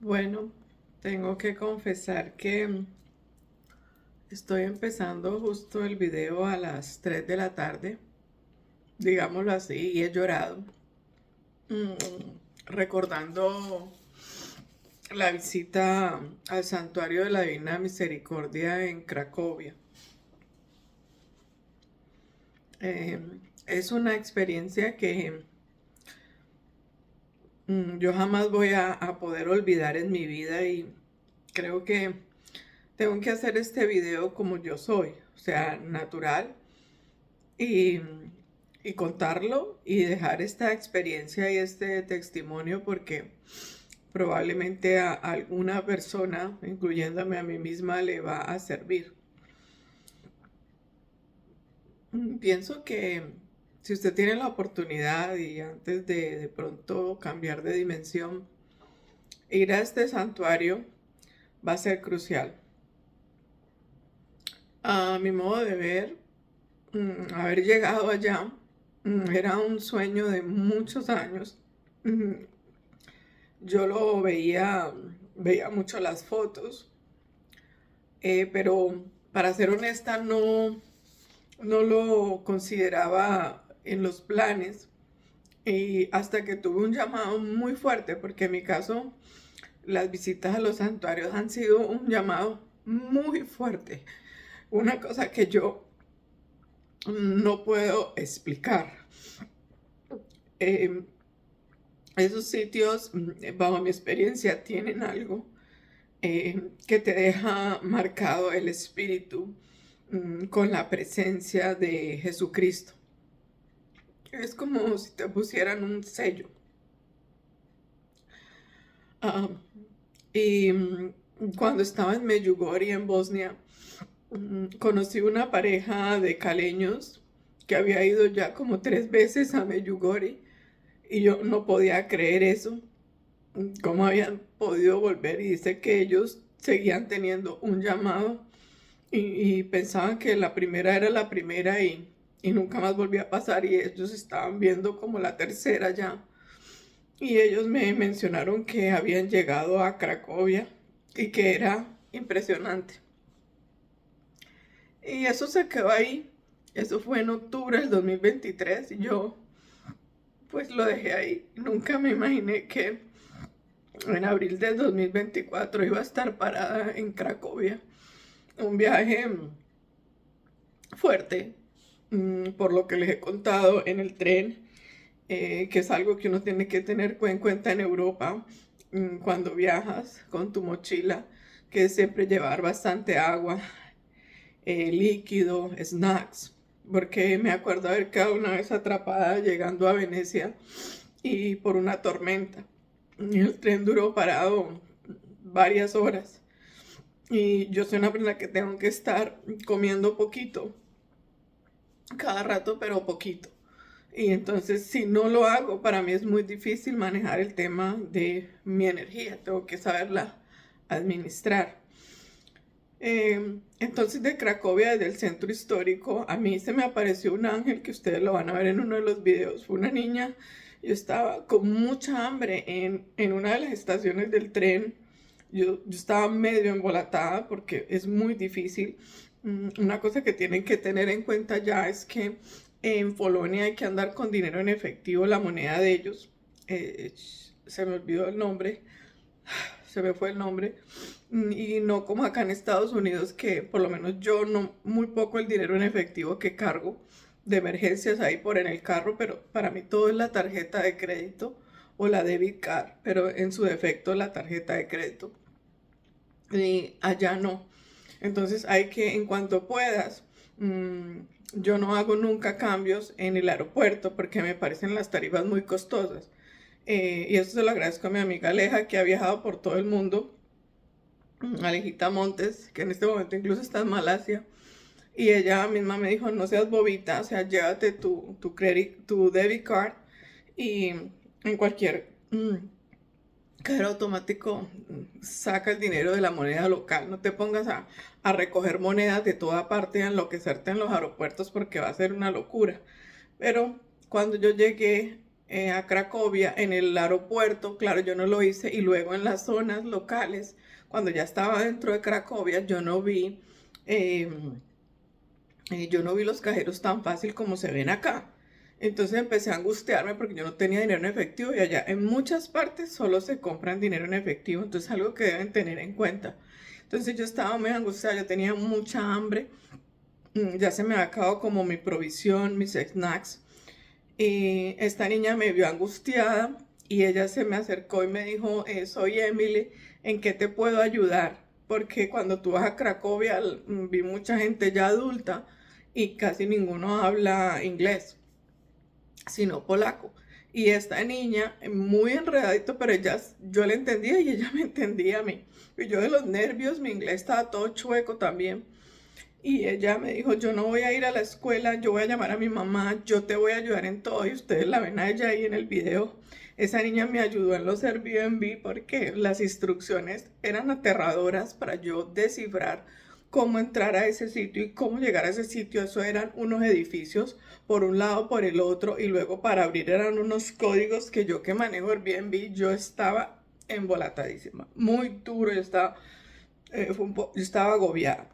Bueno, tengo que confesar que estoy empezando justo el video a las 3 de la tarde, digámoslo así, y he llorado, recordando la visita al Santuario de la Divina Misericordia en Cracovia. Eh, es una experiencia que yo jamás voy a poder olvidar en mi vida y creo que tengo que hacer este video como yo soy, o sea, natural y, y contarlo y dejar esta experiencia y este testimonio porque probablemente a alguna persona, incluyéndome a mí misma, le va a servir. Pienso que si usted tiene la oportunidad y antes de pronto cambiar de dimensión, ir a este santuario va a ser crucial. A mi modo de ver, haber llegado allá era un sueño de muchos años. Mm, Yo lo veía mucho las fotos, pero para ser honesta no lo consideraba en los planes. Y hasta que tuve un llamado muy fuerte, porque en mi caso las visitas a los santuarios han sido un llamado muy fuerte. Una cosa que yo no puedo explicar. Eh, Esos sitios, bajo mi experiencia, tienen algo que te deja marcado el espíritu con la presencia de Jesucristo. Es como si te pusieran un sello. Ah, y cuando estaba en Medjugorje, en Bosnia, conocí una pareja de caleños que había ido ya como 3 veces a Medjugorje y yo no podía creer eso, cómo habían podido volver, y dice que ellos seguían teniendo un llamado y pensaban que la primera era la primera y nunca más volvía a pasar y ellos estaban viendo como la tercera ya. Y ellos me mencionaron que habían llegado a Cracovia y que era impresionante. Y eso se quedó ahí. Eso fue en octubre del 2023 y yo pues lo dejé ahí. Nunca me imaginé que en abril del 2024 iba a estar parada en Cracovia. Un viaje fuerte, por lo que les he contado en el tren, que es algo que uno tiene que tener en cuenta en Europa cuando viajas con tu mochila, que es siempre llevar bastante agua, líquido, snacks, porque me acuerdo haber quedado una vez atrapada llegando a Venecia y por una tormenta. Y el tren duró parado varias horas. Y yo soy una persona que tengo que estar comiendo poquito, cada rato, pero poquito. Y entonces, si no lo hago, para mí es muy difícil manejar el tema de mi energía. Tengo que saberla administrar. Entonces, de Cracovia, desde el centro histórico, a mí se me apareció un ángel que ustedes lo van a ver en uno de los videos. Fue una niña, yo estaba con mucha hambre en una de las estaciones del tren. Yo estaba medio embolatada porque es muy difícil. Una cosa que tienen que tener en cuenta ya es que en Polonia hay que andar con dinero en efectivo, la moneda de ellos. Se me olvidó el nombre, se me fue el nombre. Y no como acá en Estados Unidos, que por lo menos yo no, muy poco el dinero en efectivo que cargo de emergencias ahí por en el carro, pero para mí todo es la tarjeta de crédito o la debit card, pero en su defecto la tarjeta de crédito. Y allá no. Entonces hay que, en cuanto puedas, yo no hago nunca cambios en el aeropuerto porque me parecen las tarifas muy costosas. Y eso se lo agradezco a mi amiga Aleja, que ha viajado por todo el mundo, Alejita Montes, que en este momento incluso está en Malasia. Y ella misma me dijo, no seas bobita, o sea, llévate tu debit card y en cualquier cajero automático saca el dinero de la moneda local. No te pongas a recoger monedas de toda parte, a enloquecerte en los aeropuertos porque va a ser una locura. Pero cuando yo llegué, a Cracovia en el aeropuerto. Claro, yo no lo hice. Y luego en las zonas locales, cuando ya estaba dentro de Cracovia, eh, yo no vi los cajeros tan fácil como se ven acá. Entonces empecé a angustiarme porque yo no tenía dinero en efectivo y allá en muchas partes solo se compran dinero en efectivo. Entonces algo que deben tener en cuenta. Entonces yo estaba muy angustiada, yo tenía mucha hambre. Ya se me ha acabado como mi provisión, mis snacks. Y esta niña me vio angustiada y ella se me acercó y me dijo, soy Emily, ¿en qué te puedo ayudar? Porque cuando tú vas a Cracovia vi mucha gente ya adulta y casi ninguno habla inglés, sino polaco. Y esta niña, muy enredadito, pero yo le entendía y ella me entendía a mí. Y yo de los nervios, mi inglés estaba todo chueco también. Y ella me dijo, yo no voy a ir a la escuela, yo voy a llamar a mi mamá, yo te voy a ayudar en todo. Y ustedes la ven a ella ahí en el video. Esa niña me ayudó en los Airbnb porque las instrucciones eran aterradoras para yo descifrar cómo entrar a ese sitio y cómo llegar a ese sitio. Eso eran unos edificios por un lado, por el otro, y luego para abrir eran unos códigos que yo que manejo Airbnb, yo estaba embolatadísima, muy duro, yo estaba agobiada.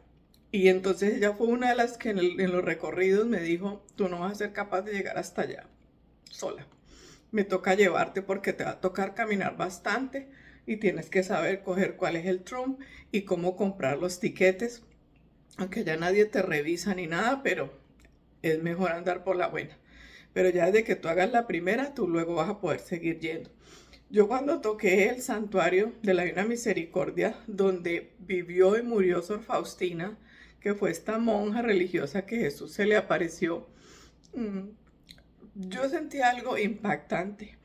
Y entonces ella fue una de las que en los recorridos me dijo, tú no vas a ser capaz de llegar hasta allá sola. Me toca llevarte porque te va a tocar caminar bastante y tienes que saber coger cuál es el trump y cómo comprar los tiquetes. Aunque ya nadie te revisa ni nada, pero es mejor andar por la buena. Pero ya desde que tú hagas la primera, tú luego vas a poder seguir yendo. Yo cuando toqué el santuario de la Divina Misericordia, donde vivió y murió Sor Faustina, que fue esta monja religiosa que Jesús se le apareció, mm, yo sentí algo impactante.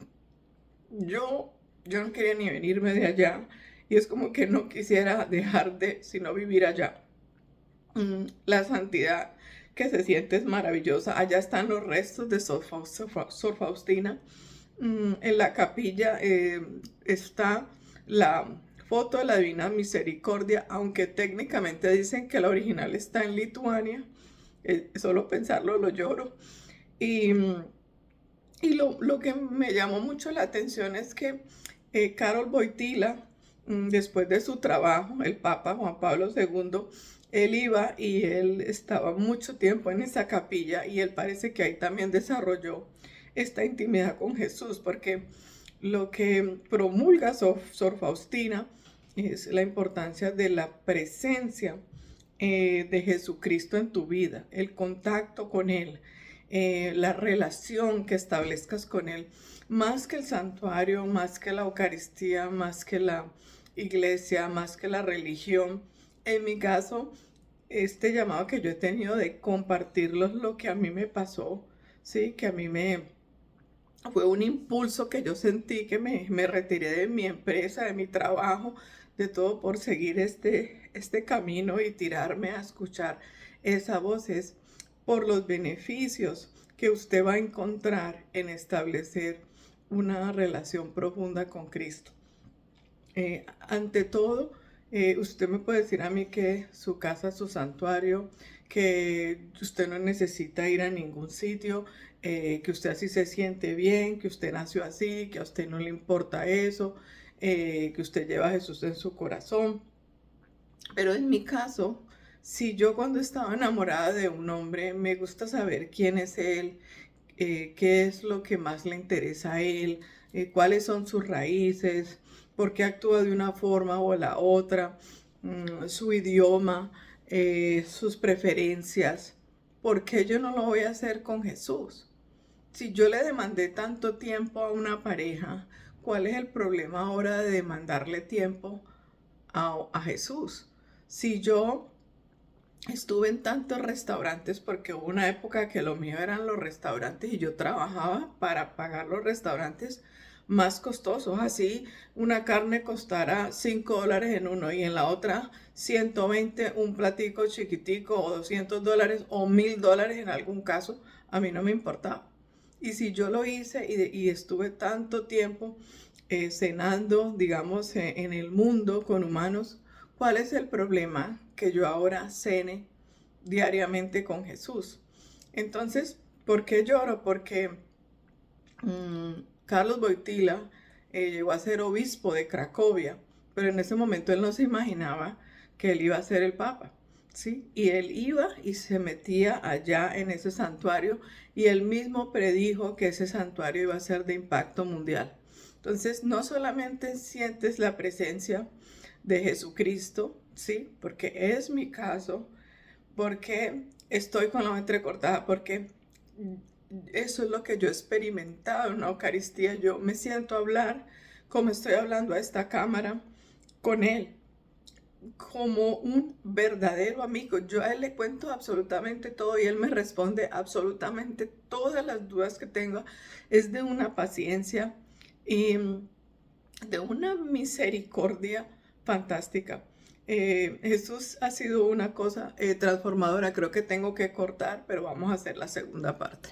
Yo no quería ni venirme de allá y es como que no quisiera dejar de, sino vivir allá. La santidad que se siente es maravillosa. Allá están los restos de Sor Faustina. En la capilla está la foto de la Divina Misericordia, aunque técnicamente dicen que la original está en Lituania. Solo pensarlo lo lloro. Y, lo que me llamó mucho la atención es que Karol Wojtyła, después de su trabajo, el Papa Juan Pablo II, él iba y él estaba mucho tiempo en esa capilla y él parece que ahí también desarrolló esta intimidad con Jesús, porque lo que promulga Sor Faustina es la importancia de la presencia de Jesucristo en tu vida, el contacto con Él, la relación que establezcas con Él, más que el santuario, más que la Eucaristía, más que la iglesia, más que la religión. En mi caso, este llamado que yo he tenido de compartirlos lo que a mí me pasó, sí, que a mí fue un impulso que yo sentí que me retiré de mi empresa, de mi trabajo, de todo por seguir este camino y tirarme a escuchar esa voz. Es por los beneficios que usted va a encontrar en establecer una relación profunda con Cristo. Ante todo, usted me puede decir a mí que su casa es su santuario, que usted no necesita ir a ningún sitio, que usted así se siente bien, que usted nació así, que a usted no le importa eso, que usted lleva a Jesús en su corazón. Pero en mi caso, si yo cuando estaba enamorada de un hombre, me gusta saber quién es él, qué es lo que más le interesa a él, cuáles son sus raíces, por qué actúa de una forma o la otra, su idioma, sus preferencias. ¿Por qué yo no lo voy a hacer con Jesús? Si yo le demandé tanto tiempo a una pareja, ¿cuál es el problema ahora de demandarle tiempo a Jesús? Si yo estuve en tantos restaurantes, porque hubo una época que lo mío eran los restaurantes y yo trabajaba para pagar los restaurantes más costosos. Así una carne costará $5 en uno y en la otra 120 un platico chiquitico, o $200 o $1000 en algún caso, a mí no me importaba. Y si yo lo hice y estuve tanto tiempo cenando, digamos, en el mundo con humanos, ¿cuál es el problema que yo ahora cene diariamente con Jesús? Entonces, ¿por qué lloro? Porque Carlos Wojtyla llegó a ser obispo de Cracovia, pero en ese momento él no se imaginaba que él iba a ser el papa, ¿sí? Y él iba y se metía allá en ese santuario y él mismo predijo que ese santuario iba a ser de impacto mundial. Entonces, no solamente sientes la presencia de Jesucristo, ¿sí? Porque es mi caso, porque estoy con la mente cortada, porque eso es lo que yo he experimentado en la Eucaristía. Yo me siento a hablar como estoy hablando a esta cámara con Él, como un verdadero amigo. Yo a Él le cuento absolutamente todo y Él me responde absolutamente todas las dudas que tengo. Es de una paciencia y de una misericordia fantástica. Jesús ha sido una cosa transformadora. Creo que tengo que cortar, pero vamos a hacer la segunda parte.